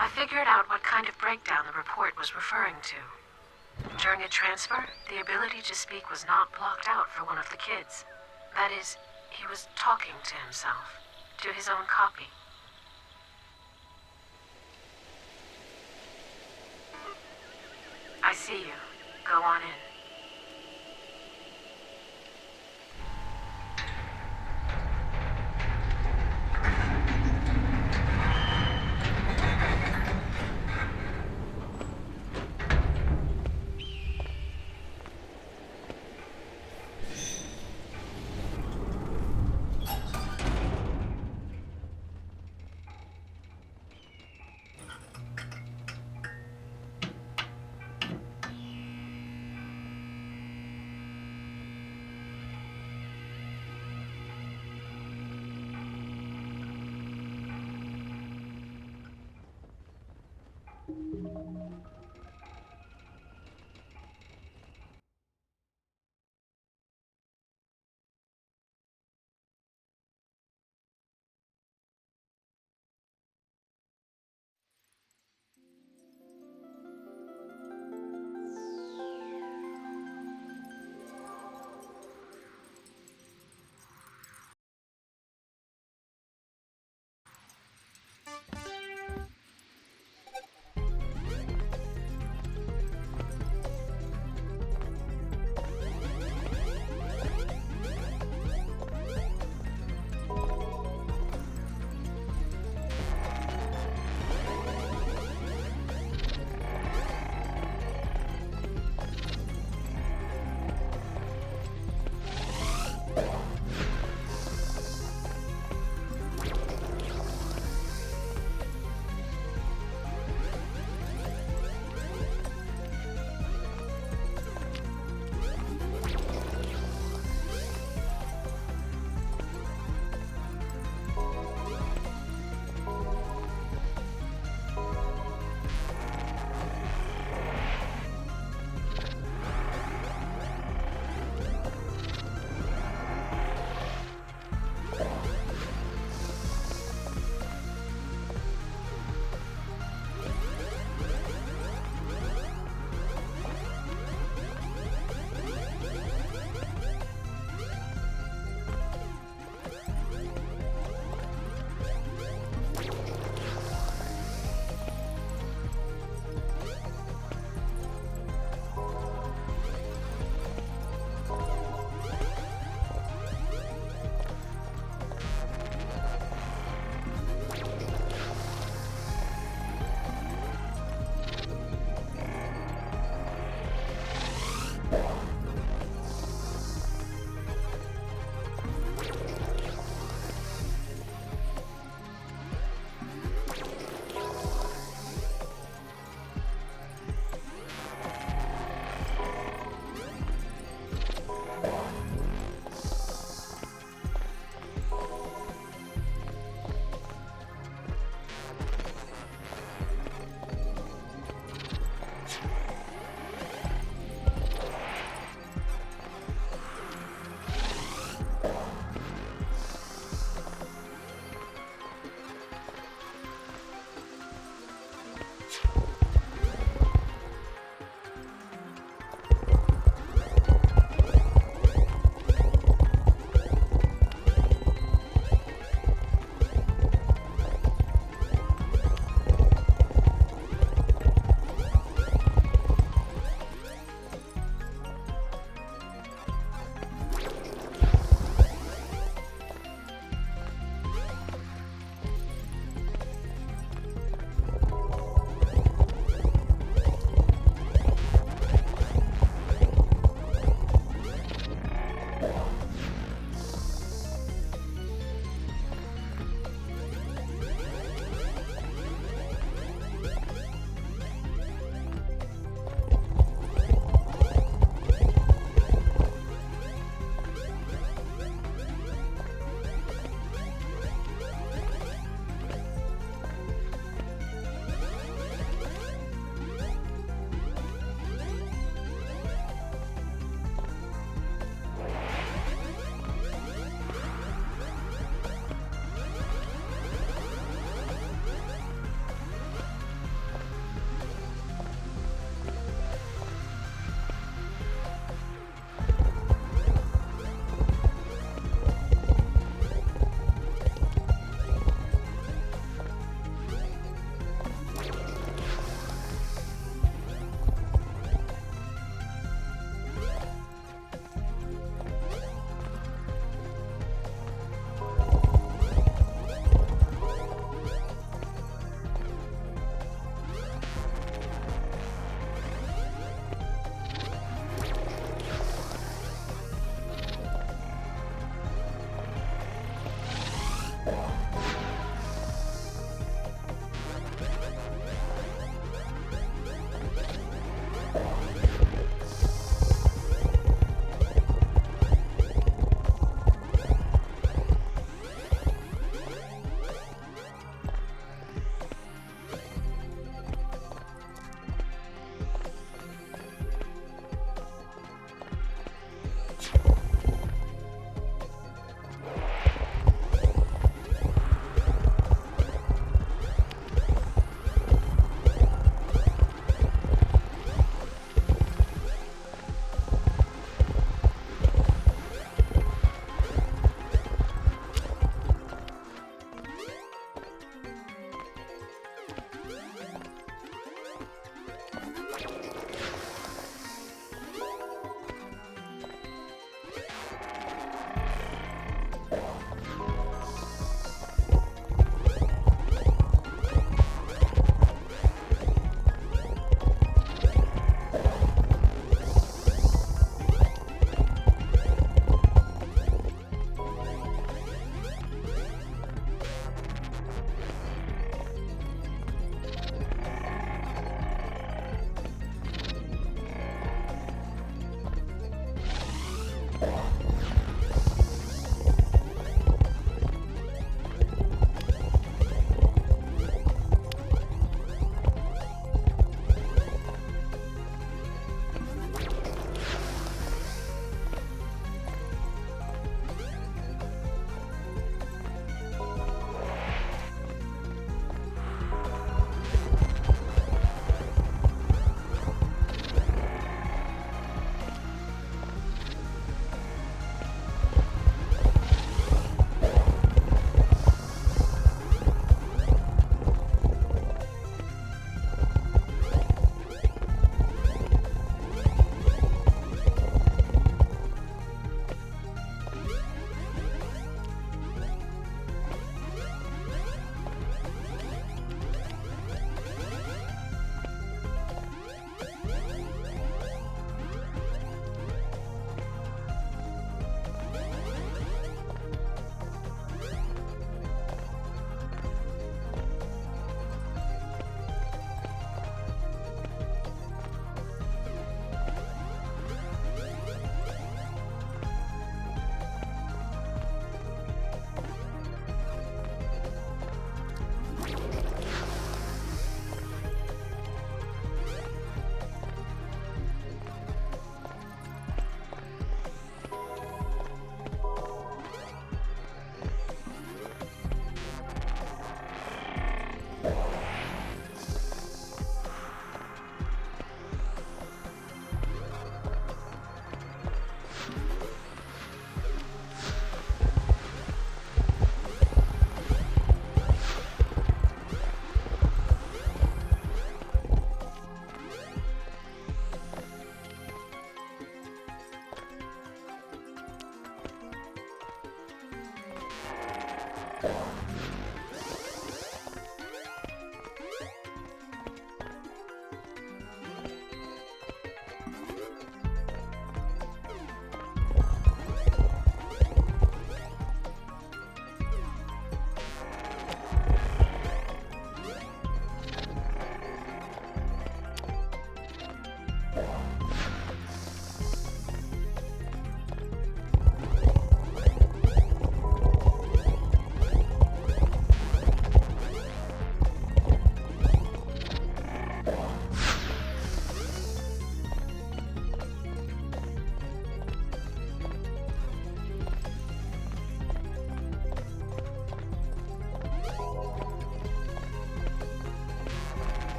I figured out what kind of breakdown the report was referring to. During a transfer, the ability to speak was not blocked out for one of the kids. That is, he was talking to himself, to his own copy. I see you. Go on in.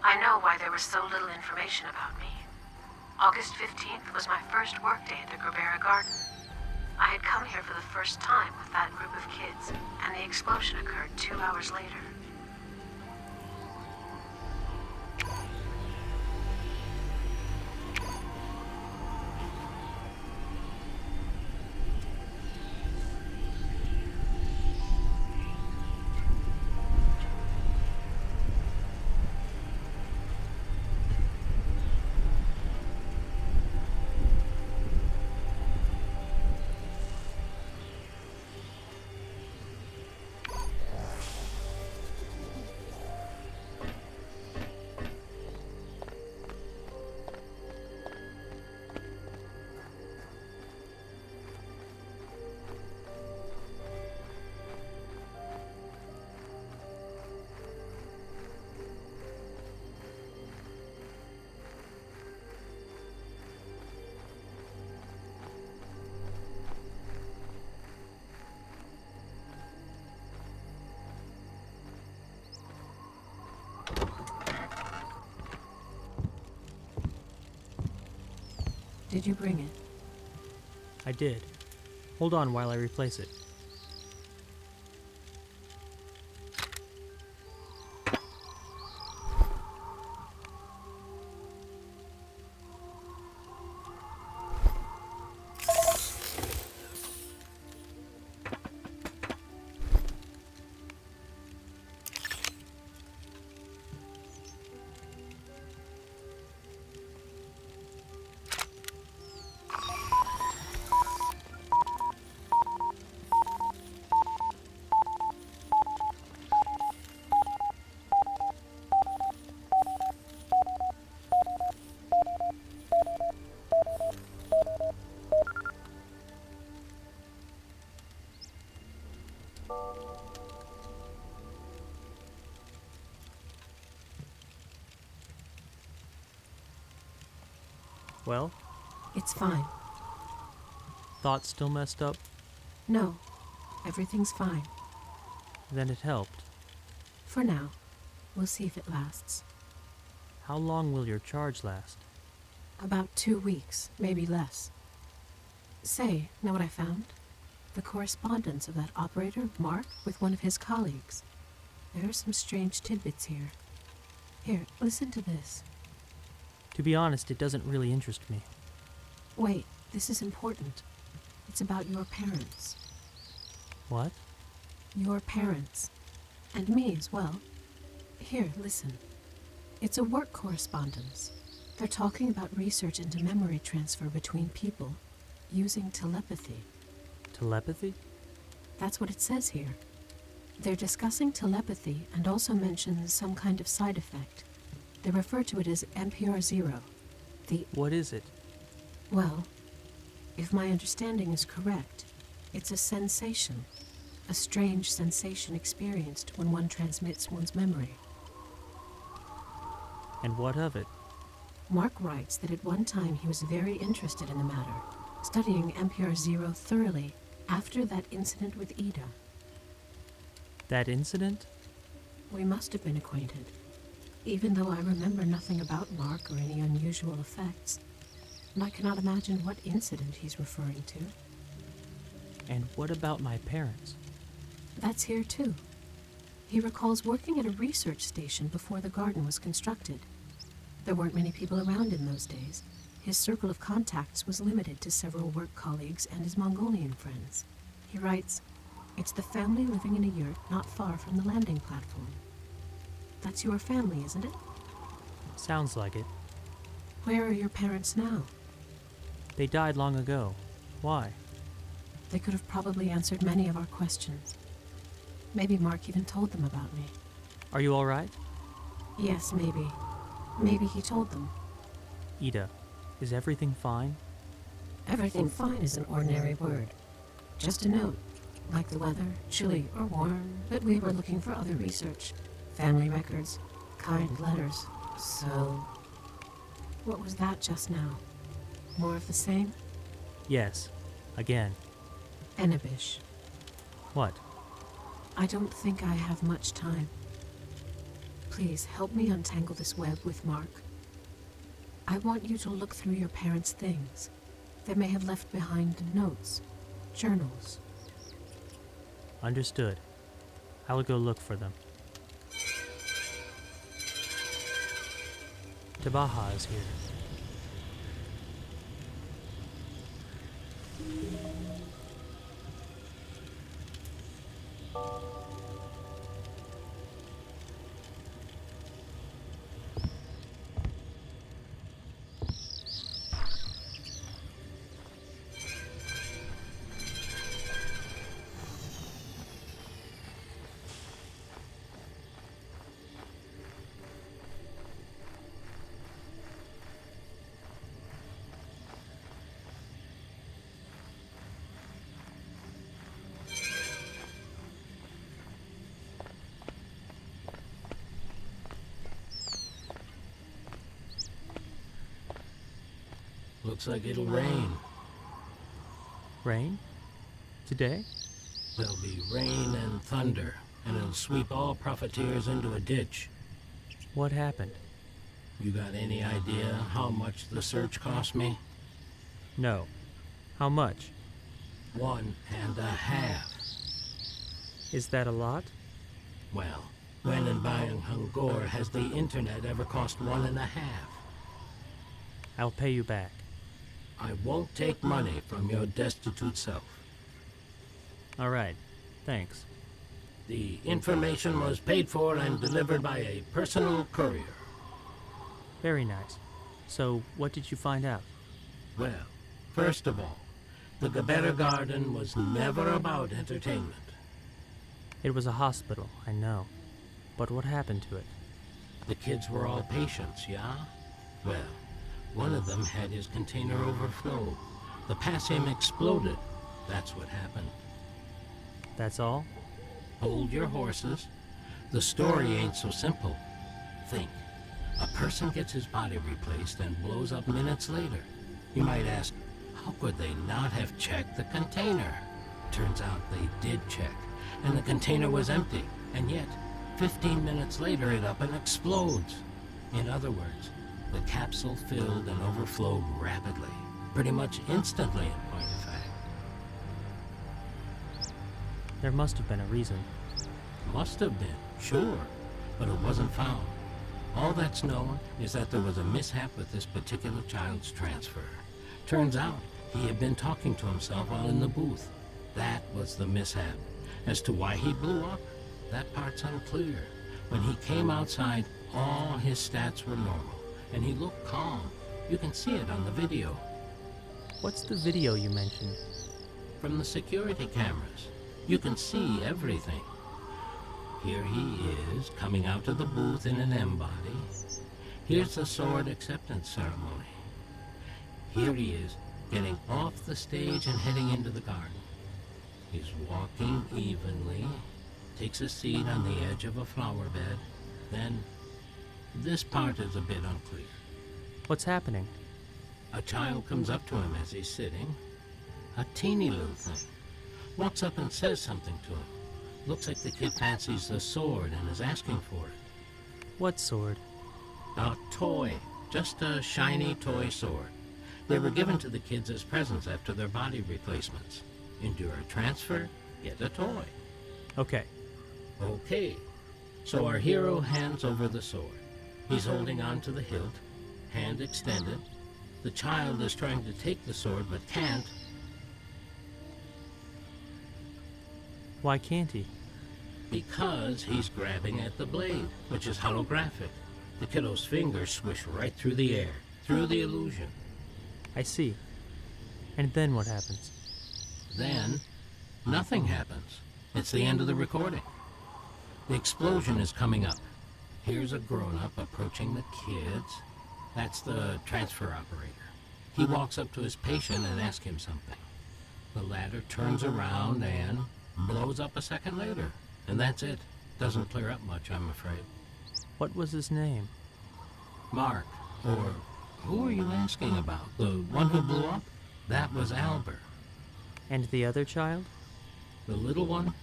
I know why there was so little information about me. August 15th was my first workday at the Gerbera Garden. I had come here for the first time with that group of kids, and the explosion occurred 2 hours later. Did you bring it? I did. Hold on while I replace it. Well? It's fine. Thoughts still messed up? No, everything's fine. Then it helped. For now. We'll see if it lasts. How long will your charge last? About 2 weeks, maybe less. Say, know what I found? The correspondence of that operator, Mark, with one of his colleagues. There are some strange tidbits here. Here, listen to this. To be honest, it doesn't really interest me. Wait, this is important. It's about your parents. What? Your parents. And me as well. Here, listen. It's a work correspondence. They're talking about research into memory transfer between people, using telepathy. Telepathy? That's what it says here. They're discussing telepathy and also mention some kind of side effect. They refer to it as MPR0. What is it? Well, if my understanding is correct, it's a sensation. A strange sensation experienced when one transmits one's memory. And what of it? Mark writes that at one time he was very interested in the matter, studying MPR0 thoroughly after that incident with Ida. That incident? We must have been acquainted. Even though I remember nothing about Mark or any unusual effects, and I cannot imagine what incident he's referring to. And what about my parents? That's here too. He recalls working at a research station before the garden was constructed. There weren't many people around in those days. His circle of contacts was limited to several work colleagues and his Mongolian friends. He writes, "It's the family living in a yurt not far from the landing platform." That's your family, isn't it? Sounds like it. Where are your parents now? They died long ago. Why? They could have probably answered many of our questions. Maybe Mark even told them about me. Are you all right? Yes, maybe. Maybe he told them. Ida, is everything fine? Everything fine is an ordinary word. Just a note, like the weather, chilly or warm, that we were looking for other research. Family records, kind letters. So, what was that just now? More of the same? Yes. Again. Enebish. What? I don't think I have much time. Please help me untangle this web with Mark. I want you to look through your parents' things. They may have left behind notes, journals. Understood. I will go look for them. Tabaha is here. Looks like it'll rain. Rain? Today? There'll be rain and thunder, and it'll sweep all profiteers into a ditch. What happened? You got any idea how much the search cost me? No. How much? 1.5. Is that a lot? Well, when and buying Hungor has the internet ever cost 1.5? I'll pay you back. I won't take money from your destitute self. All right. Thanks. The information was paid for and delivered by a personal courier. Very nice. So, what did you find out? Well, first of all, the Gebera Garden was never about entertainment. It was a hospital, I know. But what happened to it? The kids were all patients, yeah? Well, one of them had his container overflow. The potassium exploded. That's what happened. That's all? Hold your horses. The story ain't so simple. Think. A person gets his body replaced and blows up minutes later. You might ask, how could they not have checked the container? Turns out they did check, and the container was empty. And yet, 15 minutes later it up and explodes. In other words, the capsule filled and overflowed rapidly. Pretty much instantly, in point of fact. There must have been a reason. Must have been, sure, but it wasn't found. All that's known is that there was a mishap with this particular child's transfer. Turns out he had been talking to himself while in the booth. That was the mishap. As to why he blew up, that part's unclear. When he came outside, all his stats were normal, and he looked calm. You can see it on the video. What's the video you mentioned? From the security cameras. You can see everything. Here he is, coming out of the booth in an M-body. Here's the sword acceptance ceremony. Here he is, getting off the stage and heading into the garden. He's walking evenly, takes a seat on the edge of a flower bed. Then, this part is a bit unclear. What's happening? A child comes up to him as he's sitting. A teeny little thing. Walks up and says something to him. Looks like the kid fancies the sword and is asking for it. What sword? A toy. Just a shiny toy sword. They were given to the kids as presents after their body replacements. Endure a transfer, get a toy. Okay. Okay. So our hero hands over the sword. He's holding on to the hilt, hand extended. The child is trying to take the sword but can't. Why can't he? Because he's grabbing at the blade, which is holographic. The kiddo's fingers swish right through the air, through the illusion. I see. And then what happens? Then, nothing happens. It's the end of the recording. The explosion is coming up. Here's a grown-up approaching the kids. That's the transfer operator. He walks up to his patient and asks him something. The latter turns around and blows up a second later. And that's it. Doesn't clear up much, I'm afraid. What was his name? Mark, or who are you asking about? The one who blew up? That was Albert. And the other child? The little one?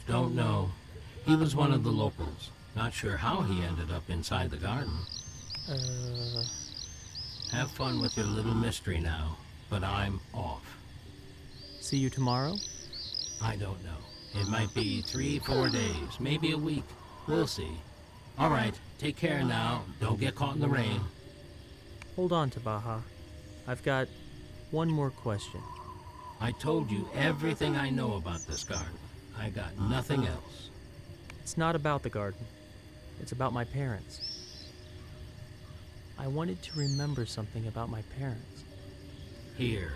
Don't know. He was one of the locals. Not sure how he ended up inside the garden. Have fun with your little mystery now, but I'm off. See you tomorrow? I don't know. It might be 3-4 days, maybe a week. We'll see. All right, take care now. Don't get caught in the rain. Hold on to Baja. I've got one more question. I told you everything I know about this garden. I got nothing else. It's not about the garden. It's about my parents. I wanted to remember something about my parents. Here,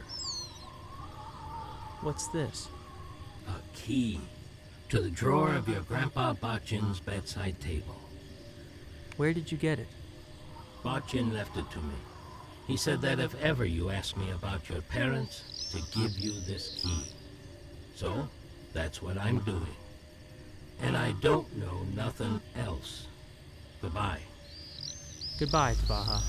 What's this? a key to the drawer of your Grandpa Botchin's bedside table. Where did you get it? Botchin left it to me. He said that if ever you ask me about your parents, to give you this key. So, that's what I'm doing. And I don't know nothing else. Goodbye. Goodbye, Tabaha.